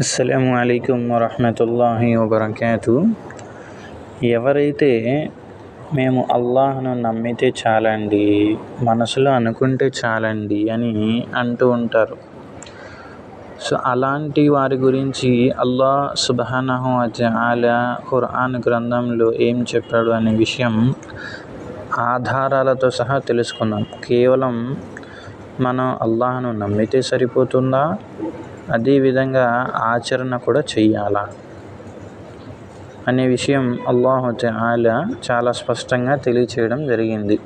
అస్సలాము అలైకుం వరహ్మతుల్లాహి వబరకాతు. ఎవరైతే మేము అల్లాహ్ను నమ్మితే చాలండి, మనసులో అనుకుంటే చాలండి అని అంటూ ఉంటారు. సో అలాంటి వారి గురించి అల్లాహ్ సుబ్హానహు వ తఆలా ఖురాన్ గ్రంథంలో ఏం చెప్పాడు అనే విషయం ఆధారాలతో సహా తెలుసుకుందాం. కేవలం మనం అల్లాహ్ను నమ్మితే సరిపోతుందా? అదేవిధంగా ఆచరణ కూడా చెయ్యాలా అనే విషయం అల్లాహు తఆలా చాలా స్పష్టంగా తెలియచేయడం జరిగింది.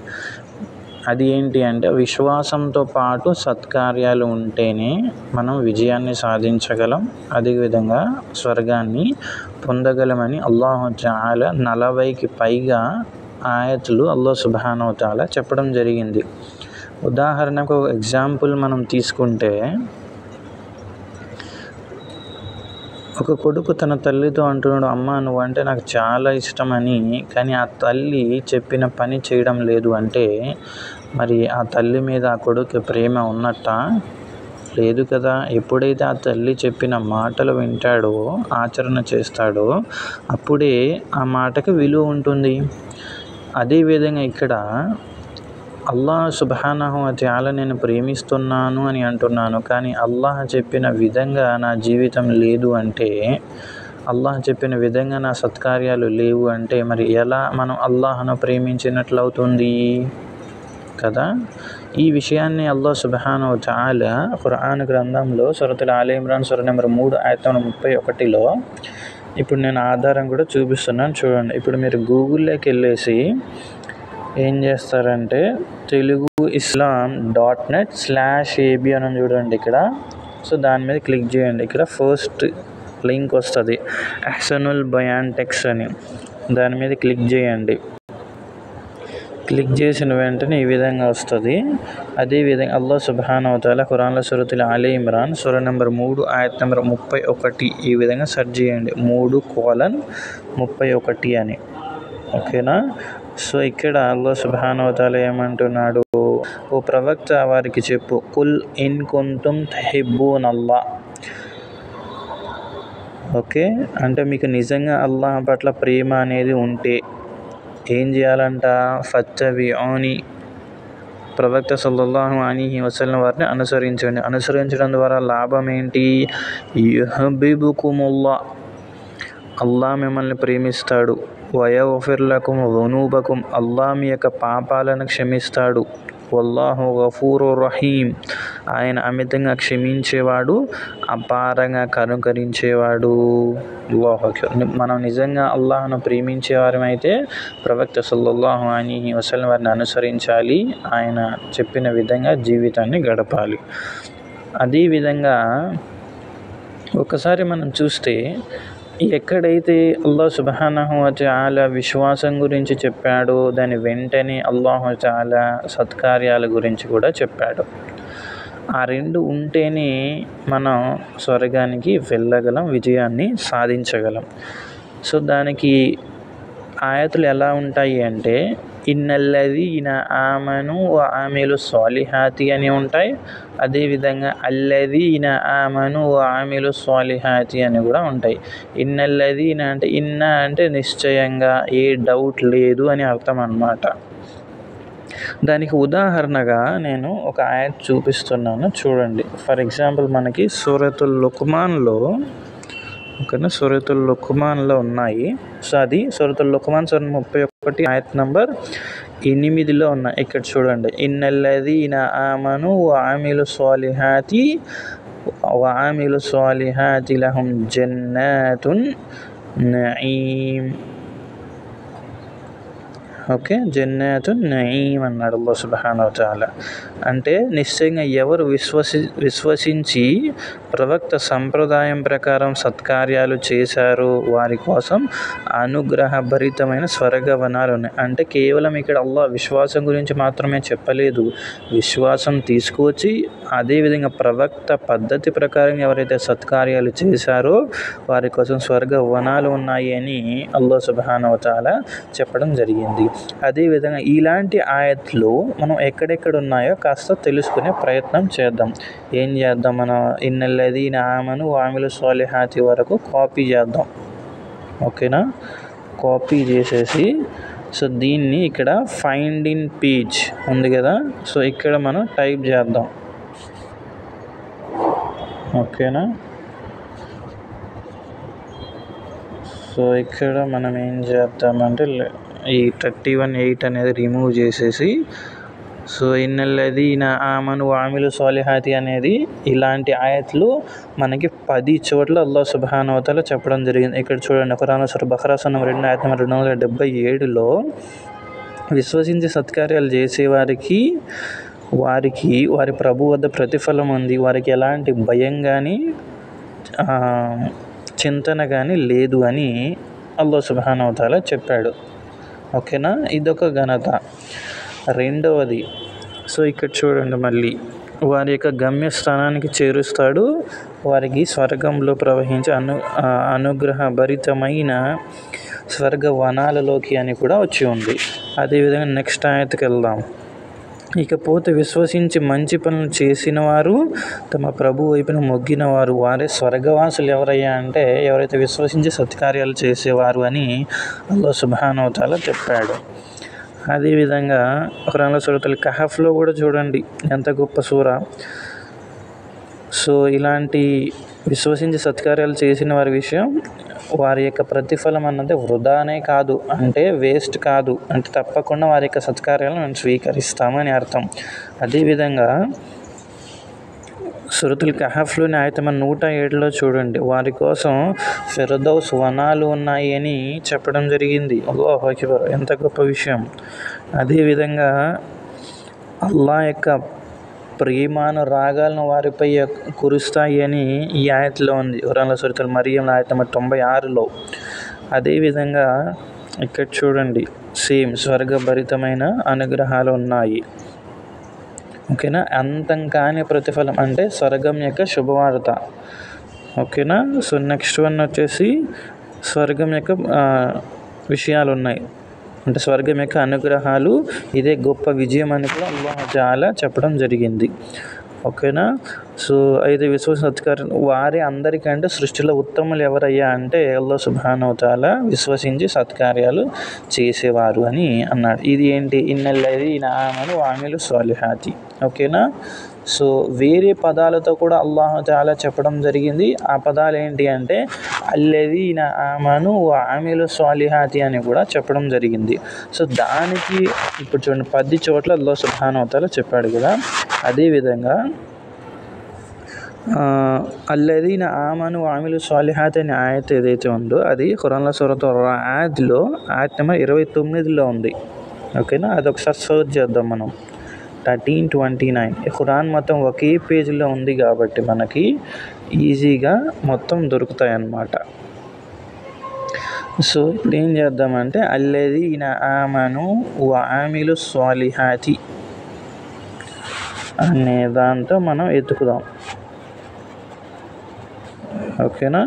అది ఏంటి అంటే, విశ్వాసంతో పాటు సత్కార్యాలు ఉంటేనే మనం విజయాన్ని సాధించగలం, అదేవిధంగా స్వర్గాన్ని పొందగలమని అల్లాహు తఆలా 40కి పైగా ఆయతులు అల్లాహ్ సుబ్హానహు వ తఆలా చెప్పడం జరిగింది. ఉదాహరణకు ఒక ఎగ్జాంపుల్ మనం తీసుకుంటే, ఒక కొడుకు తన తల్లితో అంటున్నాడు, అమ్మ నువ్వంటే నాకు చాలా ఇష్టమని. కానీ ఆ తల్లి చెప్పిన పని చేయడం లేదు అంటే మరి ఆ తల్లి మీద ఆ కొడుకు ప్రేమ ఉన్నట్టా? లేదు కదా. ఎప్పుడైతే ఆ తల్లి చెప్పిన మాటలు వింటాడో, ఆచరణ చేస్తాడో, అప్పుడే ఆ మాటకి విలువ ఉంటుంది. అదేవిధంగా ఇక్కడ అల్లాహ్ సుబ్హానహు వ తఆలా నేను ప్రేమిస్తున్నాను అని అంటున్నాను, కానీ అల్లాహ్ చెప్పిన విధంగా నా జీవితం లేదు అంటే, అల్లాహ్ చెప్పిన విధంగా నా సత్కార్యాలు లేవు అంటే మరి ఎలా మనం అల్లాహ్ను ప్రేమించినట్లు అవుతుంది కదా. ఈ విషయాన్ని అల్లాహ్ సుబ్హానహు వ తఆలా ఖురాన్ గ్రంథంలో సూరతుల్ ఆలి ఇమ్రాన్ సూర నెంబర్ 3 ఆయత్ నెంబర్ 31లో ఇప్పుడు నేను ఆధారం కూడా చూపిస్తున్నాను చూడండి. ఇప్పుడు మీరు గూగుల్లోకి వెళ్ళేసి ఏం చేస్తారంటే teluguislam.net/ab అని చూడండి ఇక్కడ. సో దాని మీద క్లిక్ చేయండి. ఇక్కడ ఫస్ట్ లింక్ వస్తుంది, అహ్సనుల్ బయాన్ టెక్స్ట్ అని. దాని మీద క్లిక్ చేయండి. క్లిక్ చేసిన వెంటనే ఈ విధంగా వస్తుంది. అదేవిధంగా అల్లాహ్ సుబ్హానహు వ తఆలా ఖురాన్లో సూరతుల్ ఆలి ఇమ్రాన్ సూర నెంబర్ 3 ఆయత్ నెంబర్ 31 ఈ విధంగా సెర్చ్ చేయండి, 3:31 అని. ఓకేనా. సో ఇక్కడ అల్లాహ్ సుబ్హానహు వ తఆలా ఏమంటున్నాడు, ఓ ప్రవక్త వారికి చెప్పు, కుల్ ఇన్ కుంతుం తుహిబ్బూనల్లాహ్. ఓకే, అంటే మీకు నిజంగా అల్లాహ్ పట్ల ప్రేమ అనేది ఉంటే ఏం చేయాలంట, ఫత్తబిఊని, ప్రవక్త సల్లల్లాహు అలైహి వసల్లం వారిని అనుసరించండి. అనుసరించడం ద్వారా లాభం ఏంటి, యుహ్బిబుకుముల్లాహ్, అల్లాహ్ మిమ్మల్ని ప్రేమిస్తాడు. వయగ్ఫిర్ లకుం దునూబకుం, అల్లాహ్ మీ యొక్క పాపాలను క్షమిస్తాడు. వల్లాహు గఫూరుర్ రహీం, ఆయన అమితంగా క్షమించేవాడు, అపారంగా కనుకరించేవాడు. అల్లాహు అక్బర్. మనం నిజంగా అల్లాహ్ను ప్రేమించేవారమైతే ప్రవక్త సల్లల్లాహు అలైహి వసల్లం వారిని అనుసరించాలి, ఆయన చెప్పిన విధంగా జీవితాన్ని గడపాలి. అదేవిధంగా ఒకసారి మనం చూస్తే, ఎక్కడైతే అల్లాహ్ సుబ్హానహు వ తఆలా విశ్వాసం గురించి చెప్పాడో దాని వెంటనే అల్లాహు తఆలా సత్కార్యాల గురించి కూడా చెప్పాడు. ఆ రెండు ఉంటేనే మనం స్వర్గానికి వెళ్ళగలం, విజయాన్ని సాధించగలం. సో దానికి ఆయతులు ఎలా ఉంటాయి అంటే, ఇన్నల్లదీన ఆమను వ అమిలు స్వాలిహాతి అని ఉంటాయి. అదేవిధంగా అల్లదీన ఆమను వ అమిలు స్వాలిహాతి అని కూడా ఉంటాయి. ఇన్నల్లదీన అంటే, ఇన్న అంటే నిశ్చయంగా, ఏ డౌట్ లేదు అని అర్థం అన్నమాట. దానికి ఉదాహరణగా నేను ఒక ఆయత్ చూపిస్తున్నాను చూడండి. ఫర్ ఎగ్జాంపుల్ మనకి సూరతుల్ లుక్మాన్లో, ఓకేనా, సూరతుల్ లుక్మాన్లో ఉన్నాయి. సో అది సూరతుల్ లుక్మాన్ సూర 31 ఆయత్ నంబర్ 8లో ఉన్నాయి. ఇక్కడ చూడండి, ఇన్నల్లదీన ఆమను వ అమిలు స్వాలిహాతి లహుం జన్నాతున్ నঈం. ఓకే, జన్నాతున్ నঈం అన్నాడు అల్లాహ్ సుబ్హానహు వ తఆలా. అంటే నిశ్చయంగా ఎవరు విశ్వసించి ప్రవక్త సంప్రదాయం ప్రకారం సత్కార్యాలు చేశారో వారి కోసం అనుగ్రహభరితమైన స్వర్గవనాలు ఉన్నాయి. అంటే కేవలం ఇక్కడ అల్లాహ్ విశ్వాసం గురించి మాత్రమే చెప్పలేదు, విశ్వాసం తీసుకువచ్చి అదేవిధంగా ప్రవక్త పద్ధతి ప్రకారం ఎవరైతే సత్కార్యాలు చేశారో వారి కోసం స్వర్గవనాలు ఉన్నాయి అని అల్లాహ్ సుబ్హానహు వ తఆలా చెప్పడం జరిగింది. అదేవిధంగా ఇలాంటి ఆయత్లు మనం ఎక్కడెక్కడ ఉన్నాయో కాస్త తెలుసుకునే ప్రయత్నం చేద్దాం. ఏం చేద్దాం, మనం ఇన్నల్లదీన ఆమను వామిలు సాలిహాతి వరకు కాపీ చేద్దాం. ఓకేనా, కాపీ చేసేసి సో దీన్ని ఇక్కడ ఫైండ్ ఇన్ పేజ్ ఉంది కదా, సో ఇక్కడ మనం టైప్ చేద్దాం. ఓకేనా, సో ఇక్కడ మనం ఏం చేద్దామంటే ఈ 31:8 అనేది రిమూవ్ చేసేసి సో ఇన్నల్లదీన ఆమను వామిలు సాలిహాతి అనేది ఇలాంటి ఆయత్లు మనకి 10 చోట్ల అల్లాహ్ సుబ్హానహు వ తఆలా చెప్పడం జరిగింది. ఇక్కడ చూడండి, ఖురాన్ సూరా బఖరా 2 ఆయత్ నెంబర్ 277లో విశ్వసించి సత్కార్యాలు చేసేవారికి వారి ప్రభు వద్ద ప్రతిఫలం ఉంది, వారికి ఎలాంటి భయం కానీ చింతన కానీ లేదు అని అల్లాహ్ సుబ్హానహు వ తఆలా చెప్పాడు. ఓకేనా, ఇదొక ఘనత. రెండవది, సో ఇక్కడ చూడండి, మళ్ళీ వారి యొక్క గమ్యస్థానానికి చేరుస్తాడు, వారికి స్వర్గంలో ప్రవహించే అనుగ్రహభరితమైన స్వర్గ వనాలలోకి అని కూడా వచ్చి ఉంది. అదేవిధంగా నెక్స్ట్ ఆయతకి వెళ్దాం. ఇకపోతే విశ్వసించి మంచి పనులు చేసిన వారు, తమ ప్రభు వైపున మొగ్గిన వారు, వారే స్వర్గవాసులు. ఎవరయ్యా అంటే ఎవరైతే విశ్వసించి సత్కార్యాలు చేసేవారు అని అల్లాహ్ సుబ్హానహు వ తఆలా చెప్పాడు. అదేవిధంగా ఖురాన్లో సూరతుల్ కహఫ్లో కూడా చూడండి ఎంత గొప్ప సూర. సో ఇలాంటి విశ్వసించి సత్కార్యాలు చేసిన వారి విషయం, వారి యొక్క ప్రతిఫలం అన్నది వృధానే కాదు, అంటే వేస్ట్ కాదు, అంటే తప్పకుండా వారి యొక్క సత్కార్యాలను మేము స్వీకరిస్తామని అర్థం. అదేవిధంగా సూరతుల్ కహఫ్లోని ఆయత 107లో చూడండి, వారి కోసం ఫిర్దౌస్ వనాలు ఉన్నాయి అని చెప్పడం జరిగింది. అల్లాహు అక్బర్, ఎంత గొప్ప విషయం. అదేవిధంగా అల్లాహ్ యొక్క ప్రేమానురాగాలను వారిపై కురుస్తాయి అని ఈ ఆయతలో ఉంది. ఖురాన్లో సూరతుల్ మరియం ఆయత 96లో. అదేవిధంగా ఇక్కడ చూడండి, సేమ్ స్వర్గభరితమైన అనుగ్రహాలు ఉన్నాయి. ఓకేనా, అంతం కాని ప్రతిఫలం అంటే స్వర్గం యొక్క శుభవార్త. ఓకేనా, సో నెక్స్ట్ వన్ వచ్చేసి స్వర్గం యొక్క విషయాలు ఉన్నాయి, అంటే స్వర్గం యొక్క అనుగ్రహాలు, ఇదే గొప్ప విజయం అని కూడా అల్లాహ్ తఆలా చెప్పడం జరిగింది. ఓకేనా, సో అయితే సత్కార్యం వారి అందరికంటే సృష్టిలో ఉత్తములు ఎవరయ్యా అంటే అల్లాహ్ సుబ్హానహు వ తఆలా విశ్వసించి సత్కార్యాలు చేసేవారు అని అన్నాడు. ఇది ఏంటి, ఇన్నల్లదీన ఆమను వామిలు సాలిహాతి. ఓకేనా, సో వేరే పదాలతో కూడా అల్లాహ్ తఆలా చెప్పడం జరిగింది. ఆ పదాలు ఏంటి అంటే అల్లదీన ఆమను వామిలు సాలిహాతి అని కూడా చెప్పడం జరిగింది. సో దానికి ఇప్పుడు చూడండి 10 చోట్ల అల్లాహ్ సుబ్హానహు వ తఆలా చెప్పాడు కదా. అదేవిధంగా అల్లదీన ఆమను వామిలు సాలిహాతి అనే ఆయత్ ఏదైతే ఉందో అది ఖురాన్లో సూరతుర్ రఅద్లో ఆయత్ నెంబర్ 29లో ఉంది. ఓకేనా, అది ఒకసారి సర్చ్ చేద్దాం మనం. 13:29 ఖురాన్ మొత్తం ఒకే పేజీలో ఉంది కాబట్టి మనకి ఈజీగా మొత్తం దొరుకుతాయి అన్నమాట. సో ఇప్పుడు ఏం చేద్దామంటే అల్లదీన ఆమను వఅమిలు సాలిహాతి అనే దాంతో మనం ఎత్తుకుదాం. ఓకేనా,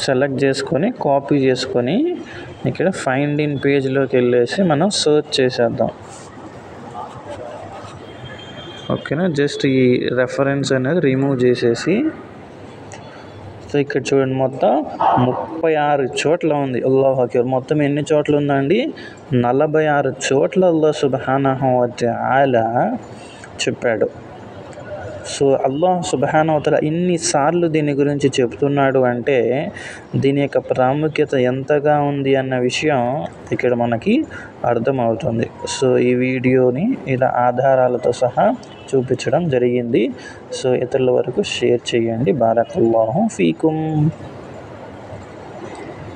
సెలెక్ట్ చేసుకొని కాపీ చేసుకొని ఇక్కడ ఫైండ్ ఇన్ పేజ్లోకి వెళ్ళేసి మనం సర్చ్ చేసేద్దాం. ఓకేనా, జస్ట్ ఈ రెఫరెన్స్ అనేది రిమూవ్ చేసేసి, సో ఇక్కడ చూడండి మొత్తం 36 చోట్ల ఉంది. అల్లాహు అక్బర్, మొత్తం ఎన్ని చోట్ల ఉందండి, 46 చోట్ల అల్లాహ్ సుబ్హానహు వ తఆలా చెప్పాడు. సో అల్లాహ్ సుబ్హానహు వ తఆలా ఇన్నిసార్లు దీని గురించి చెప్తున్నాడు అంటే దీని యొక్క ప్రాముఖ్యత ఎంతగా ఉంది అన్న విషయం ఇక్కడ మనకి అర్థమవుతుంది. సో ఈ వీడియోని ఇలా ఆధారాలతో సహా చూపించడం జరిగింది. సో ఇతరుల వరకు షేర్ చేయండి. బారకల్లాహు ఫీకుం.